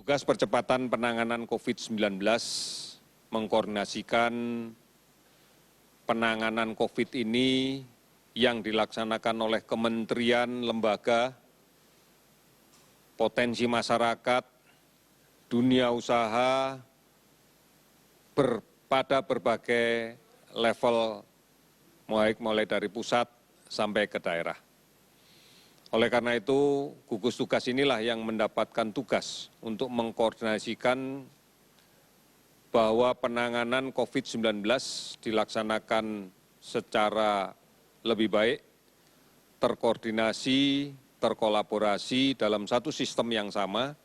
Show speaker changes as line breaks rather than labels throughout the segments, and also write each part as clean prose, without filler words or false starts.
Tugas percepatan penanganan COVID-19 mengkoordinasikan penanganan COVID ini yang dilaksanakan oleh kementerian, lembaga, potensi masyarakat, dunia usaha, pada berbagai level, mulai dari pusat sampai ke daerah. Oleh karena itu, gugus tugas inilah yang mendapatkan tugas untuk mengkoordinasikan bahwa penanganan COVID-19 dilaksanakan secara lebih baik, terkoordinasi, terkolaborasi dalam satu sistem yang sama,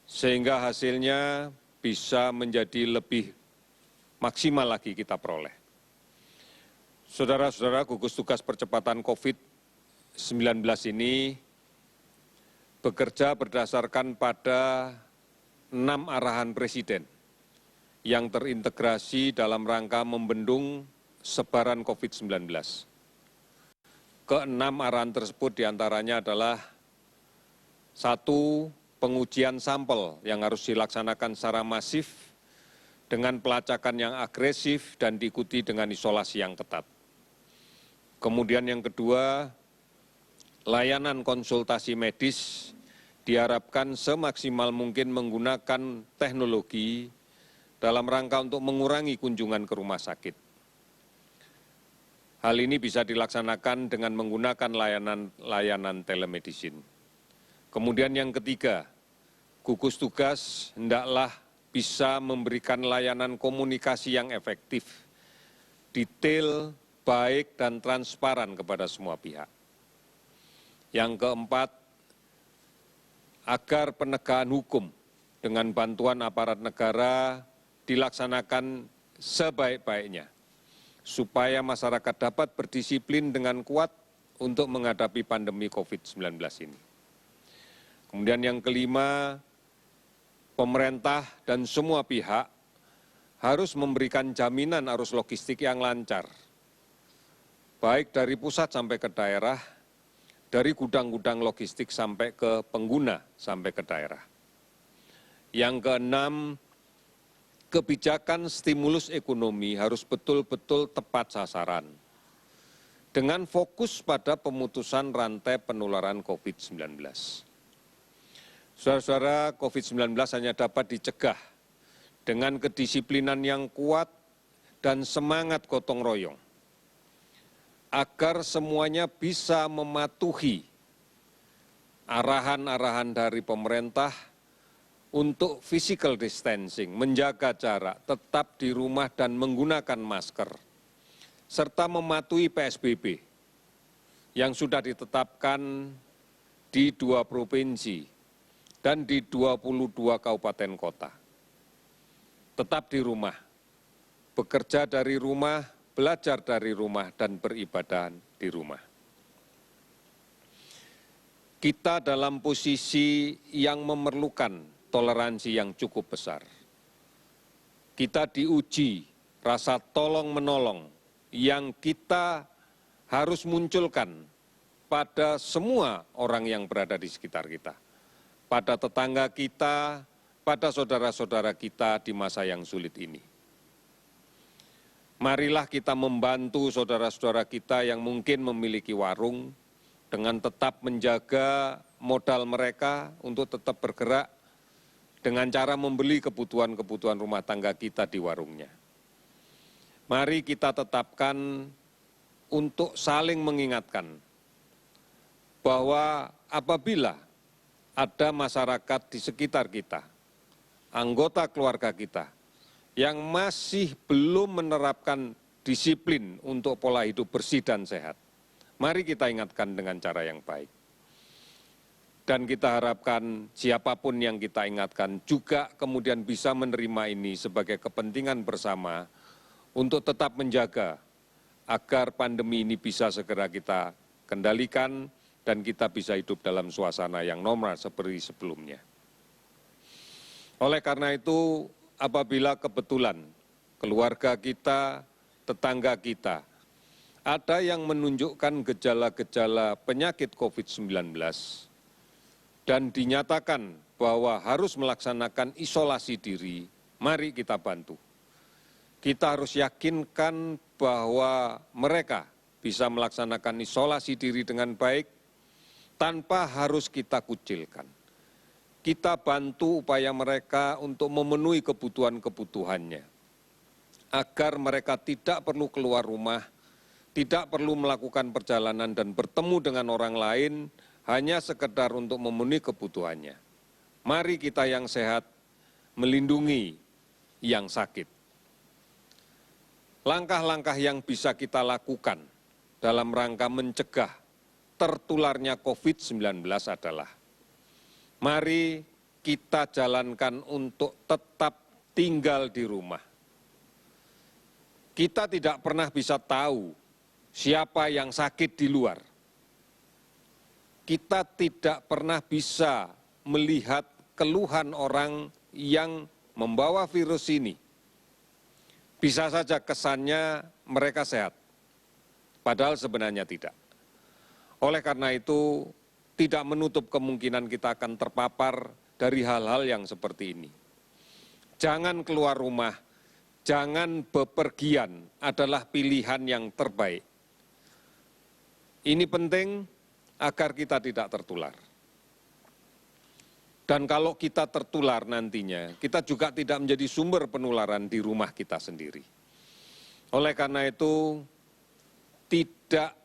sehingga hasilnya bisa menjadi lebih maksimal lagi kita peroleh. Saudara-saudara, gugus tugas percepatan COVID-19 ini bekerja berdasarkan pada 6 arahan Presiden yang terintegrasi dalam rangka membendung sebaran COVID-19. Ke-6 arahan tersebut diantaranya adalah 1. Pengujian sampel yang harus dilaksanakan secara masif dengan pelacakan yang agresif dan diikuti dengan isolasi yang ketat. Kemudian yang kedua, layanan konsultasi medis diharapkan semaksimal mungkin menggunakan teknologi dalam rangka untuk mengurangi kunjungan ke rumah sakit. Hal ini bisa dilaksanakan dengan menggunakan layanan telemedicine. Kemudian yang ketiga, gugus tugas hendaklah bisa memberikan layanan komunikasi yang efektif, detail, baik, dan transparan kepada semua pihak. Yang keempat, agar penegakan hukum dengan bantuan aparat negara dilaksanakan sebaik-baiknya, supaya masyarakat dapat berdisiplin dengan kuat untuk menghadapi pandemi COVID-19 ini. Kemudian yang kelima, pemerintah dan semua pihak harus memberikan jaminan arus logistik yang lancar, baik dari pusat sampai ke daerah, dari gudang-gudang logistik sampai ke pengguna, sampai ke daerah. Yang keenam, kebijakan stimulus ekonomi harus betul-betul tepat sasaran, dengan fokus pada pemutusan rantai penularan COVID-19. Saudara-saudara, COVID-19 hanya dapat dicegah dengan kedisiplinan yang kuat dan semangat gotong royong, agar semuanya bisa mematuhi arahan-arahan dari pemerintah untuk physical distancing, menjaga jarak, tetap di rumah dan menggunakan masker, serta mematuhi PSBB yang sudah ditetapkan di 2 provinsi dan di 22 kabupaten kota. Tetap di rumah, bekerja dari rumah, belajar dari rumah, dan beribadah di rumah. Kita dalam posisi yang memerlukan toleransi yang cukup besar. Kita diuji rasa tolong-menolong yang kita harus munculkan pada semua orang yang berada di sekitar kita, pada tetangga kita, pada saudara-saudara kita di masa yang sulit ini. Marilah kita membantu saudara-saudara kita yang mungkin memiliki warung dengan tetap menjaga modal mereka untuk tetap bergerak dengan cara membeli kebutuhan-kebutuhan rumah tangga kita di warungnya. Mari kita tetapkan untuk saling mengingatkan bahwa apabila ada masyarakat di sekitar kita, anggota keluarga kita, yang masih belum menerapkan disiplin untuk pola hidup bersih dan sehat, mari kita ingatkan dengan cara yang baik. Dan kita harapkan siapapun yang kita ingatkan juga kemudian bisa menerima ini sebagai kepentingan bersama untuk tetap menjaga agar pandemi ini bisa segera kita kendalikan dan kita bisa hidup dalam suasana yang normal seperti sebelumnya. Oleh karena itu, apabila kebetulan keluarga kita, tetangga kita, ada yang menunjukkan gejala-gejala penyakit COVID-19, dan dinyatakan bahwa harus melaksanakan isolasi diri, mari kita bantu. Kita harus yakinkan bahwa mereka bisa melaksanakan isolasi diri dengan baik tanpa harus kita kucilkan. Kita bantu upaya mereka untuk memenuhi kebutuhan-kebutuhannya, agar mereka tidak perlu keluar rumah, tidak perlu melakukan perjalanan dan bertemu dengan orang lain, hanya sekedar untuk memenuhi kebutuhannya. Mari kita yang sehat melindungi yang sakit. Langkah-langkah yang bisa kita lakukan dalam rangka mencegah tertularnya COVID-19 adalah, mari kita jalankan untuk tetap tinggal di rumah. Kita tidak pernah bisa tahu siapa yang sakit di luar. Kita tidak pernah bisa melihat keluhan orang yang membawa virus ini. Bisa saja kesannya mereka sehat, padahal sebenarnya tidak. Oleh karena itu, tidak menutup kemungkinan kita akan terpapar dari hal-hal yang seperti ini. Jangan keluar rumah, jangan bepergian adalah pilihan yang terbaik. Ini penting agar kita tidak tertular. Dan kalau kita tertular nantinya, kita juga tidak menjadi sumber penularan di rumah kita sendiri. Oleh karena itu, tidak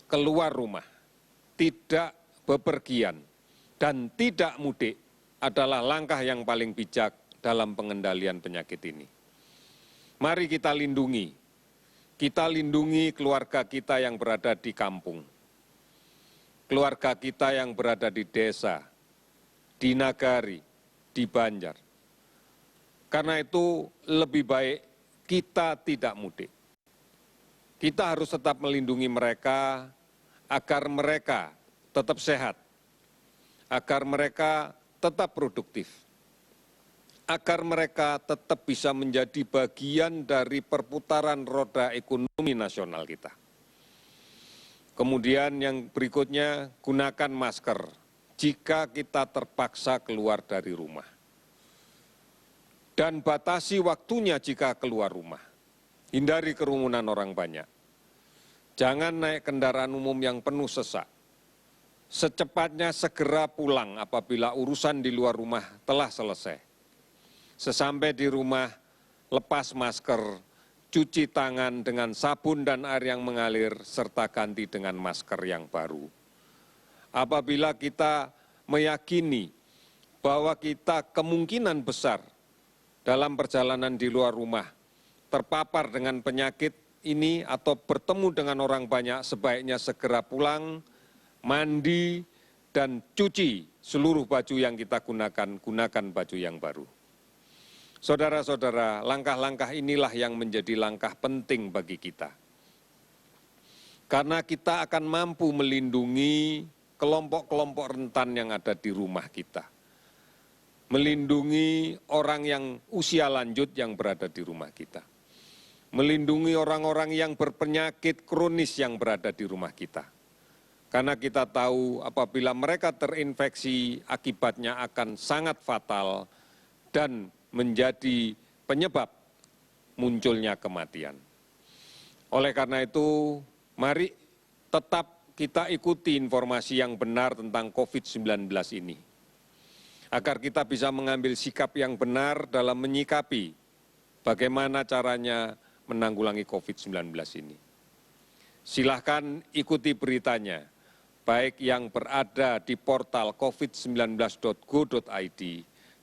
keluar rumah, tidak bepergian, dan tidak mudik adalah langkah yang paling bijak dalam pengendalian penyakit ini. Mari kita lindungi keluarga kita yang berada di kampung, keluarga kita yang berada di desa, di nagari, di Banjar. Karena itu lebih baik kita tidak mudik. Kita harus tetap melindungi mereka agar mereka tetap sehat, agar mereka tetap produktif, agar mereka tetap bisa menjadi bagian dari perputaran roda ekonomi nasional kita. Kemudian yang berikutnya, gunakan masker jika kita terpaksa keluar dari rumah. Dan batasi waktunya jika keluar rumah. Hindari kerumunan orang banyak. Jangan naik kendaraan umum yang penuh sesak. Secepatnya segera pulang apabila urusan di luar rumah telah selesai. Sesampai di rumah, lepas masker, cuci tangan dengan sabun dan air yang mengalir, serta ganti dengan masker yang baru. Apabila kita meyakini bahwa kita kemungkinan besar dalam perjalanan di luar rumah terpapar dengan penyakit ini atau bertemu dengan orang banyak, sebaiknya segera pulang, mandi, dan cuci seluruh baju yang kita gunakan baju yang baru. Saudara-saudara, langkah-langkah inilah yang menjadi langkah penting bagi kita. Karena kita akan mampu melindungi kelompok-kelompok rentan yang ada di rumah kita. Melindungi orang yang usia lanjut yang berada di rumah kita. Melindungi orang-orang yang berpenyakit kronis yang berada di rumah kita. Karena kita tahu apabila mereka terinfeksi, akibatnya akan sangat fatal dan menjadi penyebab munculnya kematian. Oleh karena itu, mari tetap kita ikuti informasi yang benar tentang COVID-19 ini, agar kita bisa mengambil sikap yang benar dalam menyikapi bagaimana caranya menanggulangi COVID-19 ini. Silahkan ikuti beritanya, baik yang berada di portal covid19.go.id,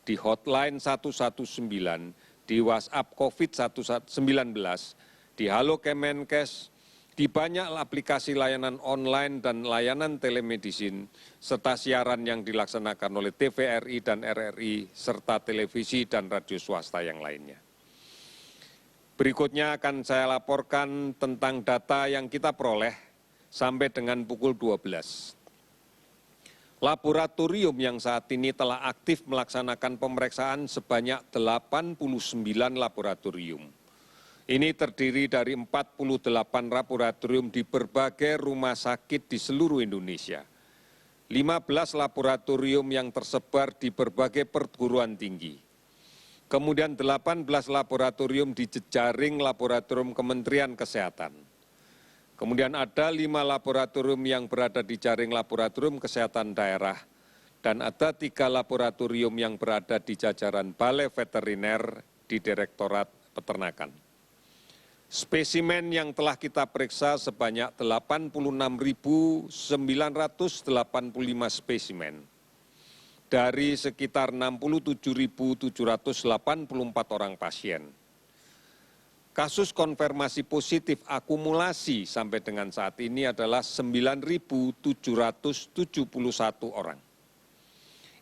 di hotline 119, di WhatsApp COVID-19, di Halo Kemenkes, di banyak aplikasi layanan online dan layanan telemedicine, serta siaran yang dilaksanakan oleh TVRI dan RRI, serta televisi dan radio swasta yang lainnya. Berikutnya akan saya laporkan tentang data yang kita peroleh sampai dengan pukul 12. Laboratorium yang saat ini telah aktif melaksanakan pemeriksaan sebanyak 89 laboratorium. Ini terdiri dari 48 laboratorium di berbagai rumah sakit di seluruh Indonesia. 15 laboratorium yang tersebar di berbagai perguruan tinggi. Kemudian 18 laboratorium di jejaring laboratorium Kementerian Kesehatan. Kemudian ada 5 laboratorium yang berada di jaring laboratorium kesehatan daerah dan ada 3 laboratorium yang berada di jajaran Balai Veteriner di Direktorat Peternakan. Spesimen yang telah kita periksa sebanyak 86.985 spesimen dari sekitar 67.784 orang pasien. Kasus konfirmasi positif akumulasi sampai dengan saat ini adalah 9.771 orang.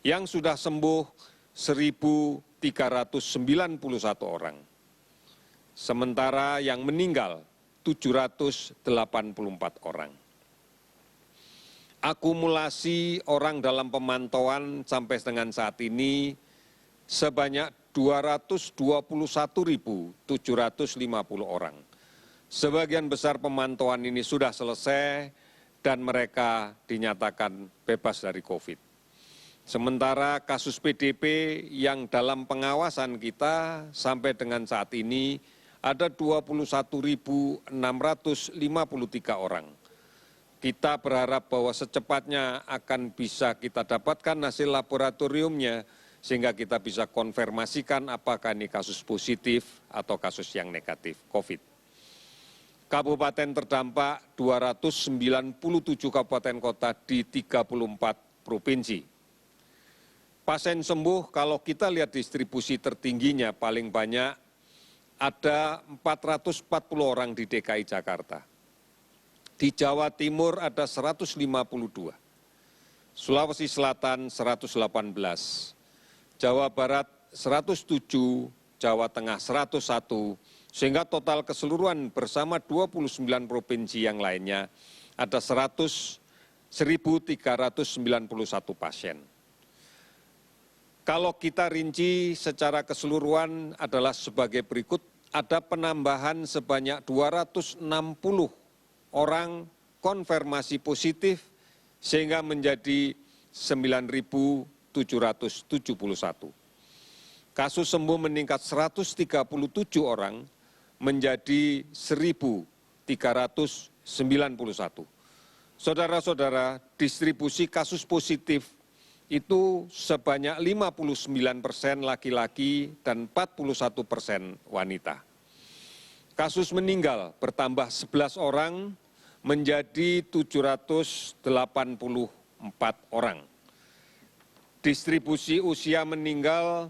Yang sudah sembuh 1.391 orang. Sementara yang meninggal 784 orang. Akumulasi orang dalam pemantauan sampai dengan saat ini sebanyak 221.750 orang. Sebagian besar pemantauan ini sudah selesai dan mereka dinyatakan bebas dari COVID. Sementara kasus PDP yang dalam pengawasan kita sampai dengan saat ini ada 21.653 orang. Kita berharap bahwa secepatnya akan bisa kita dapatkan hasil laboratoriumnya sehingga kita bisa konfirmasikan apakah ini kasus positif atau kasus yang negatif COVID. Kabupaten terdampak 297 kabupaten kota di 34 provinsi. Pasien sembuh kalau kita lihat distribusi tertingginya paling banyak ada 440 orang di DKI Jakarta. Di Jawa Timur ada 152, Sulawesi Selatan 118, Jawa Barat 107, Jawa Tengah 101, sehingga total keseluruhan bersama 29 provinsi yang lainnya ada 1.391 pasien. Kalau kita rinci secara keseluruhan adalah sebagai berikut, ada penambahan sebanyak 260 orang konfirmasi positif sehingga menjadi 9.771. Kasus sembuh meningkat 137 orang menjadi 1.391. Saudara-saudara, distribusi kasus positif itu sebanyak 59% laki-laki dan 41% wanita. Kasus meninggal bertambah 11 orang menjadi 784 orang. Distribusi usia meninggal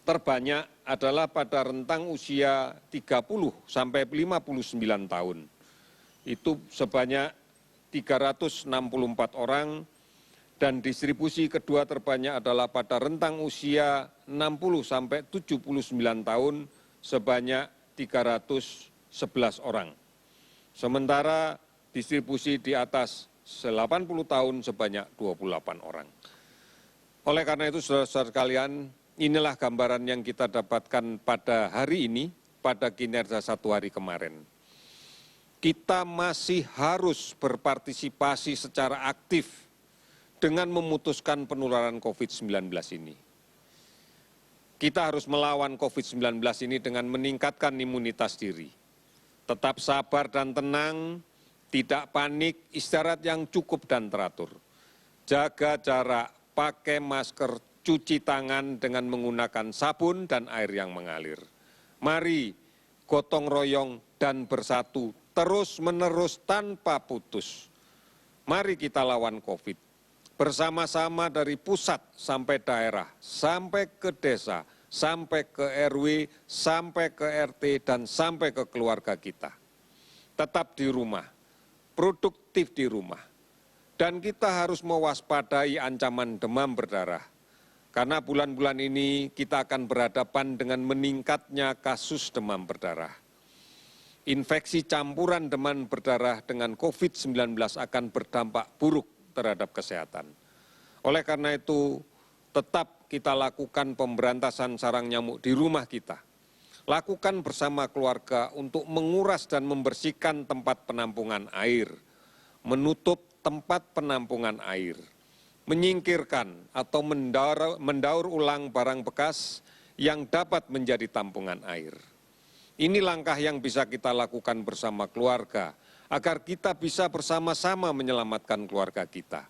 terbanyak adalah pada rentang usia 30 sampai 59 tahun. Itu sebanyak 364 orang dan distribusi kedua terbanyak adalah pada rentang usia 60 sampai 79 tahun sebanyak 311 orang. Sementara distribusi di atas 80 tahun sebanyak 28 orang. Oleh karena itu saudara-saudara sekalian, inilah gambaran yang kita dapatkan pada hari ini, pada kinerja 1 hari kemarin. Kita masih harus berpartisipasi secara aktif dengan memutuskan penularan COVID-19 ini. Kita harus melawan COVID-19 ini dengan meningkatkan imunitas diri. Tetap sabar dan tenang, tidak panik, istirahat yang cukup dan teratur. Jaga jarak, pakai masker, cuci tangan dengan menggunakan sabun dan air yang mengalir. Mari gotong royong dan bersatu terus-menerus tanpa putus. Mari kita lawan COVID. Bersama-sama dari pusat sampai daerah, sampai ke desa, sampai ke RW, sampai ke RT, dan sampai ke keluarga kita. Tetap di rumah, produktif di rumah. Dan kita harus mewaspadai ancaman demam berdarah. Karena bulan-bulan ini kita akan berhadapan dengan meningkatnya kasus demam berdarah. Infeksi campuran demam berdarah dengan COVID-19 akan berdampak buruk terhadap kesehatan. Oleh karena itu, tetap kita lakukan pemberantasan sarang nyamuk di rumah kita. Lakukan bersama keluarga untuk menguras dan membersihkan tempat penampungan air, menutup tempat penampungan air, menyingkirkan atau mendaur ulang barang bekas yang dapat menjadi tampungan air. Ini langkah yang bisa kita lakukan bersama keluarga, agar kita bisa bersama-sama menyelamatkan keluarga kita.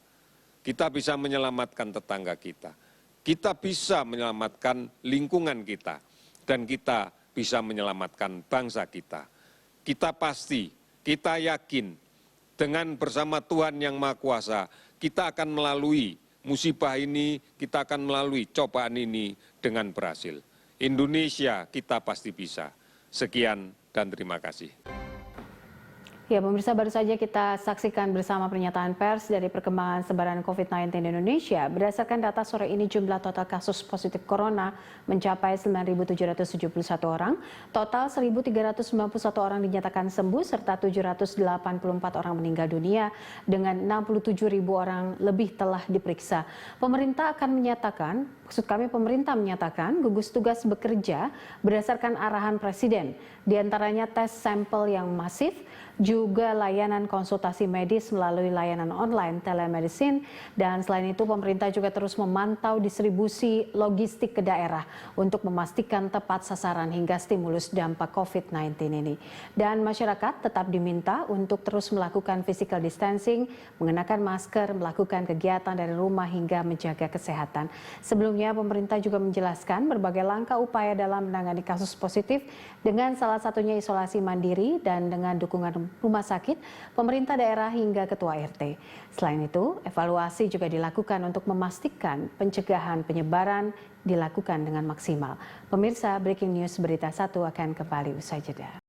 Kita bisa menyelamatkan tetangga kita. Kita bisa menyelamatkan lingkungan kita. Dan kita bisa menyelamatkan bangsa kita. Kita pasti, kita yakin, dengan bersama Tuhan Yang Maha Kuasa, kita akan melalui musibah ini, kita akan melalui cobaan ini dengan berhasil. Indonesia kita pasti bisa. Sekian dan terima kasih.
Ya, pemirsa, baru saja kita saksikan bersama pernyataan pers dari perkembangan sebaran COVID-19 di Indonesia. Berdasarkan data sore ini, jumlah total kasus positif corona mencapai 9.771 orang, total 1.391 orang dinyatakan sembuh, serta 784 orang meninggal dunia, dengan 67.000 orang lebih telah diperiksa. Pemerintah menyatakan gugus tugas bekerja berdasarkan arahan Presiden, diantaranya tes sampel yang masif, juga layanan konsultasi medis melalui layanan online telemedicine, dan selain itu pemerintah juga terus memantau distribusi logistik ke daerah untuk memastikan tepat sasaran hingga stimulus dampak COVID-19 ini. Dan masyarakat tetap diminta untuk terus melakukan physical distancing, mengenakan masker, melakukan kegiatan dari rumah hingga menjaga kesehatan. Sebelumnya pemerintah juga menjelaskan berbagai langkah upaya dalam menangani kasus positif, dengan salah satunya isolasi mandiri dan dengan dukungan rumah sakit, pemerintah daerah hingga ketua RT. Selain itu, evaluasi juga dilakukan untuk memastikan pencegahan penyebaran dilakukan dengan maksimal. Pemirsa, breaking news berita 1 akan kembali usai jeda.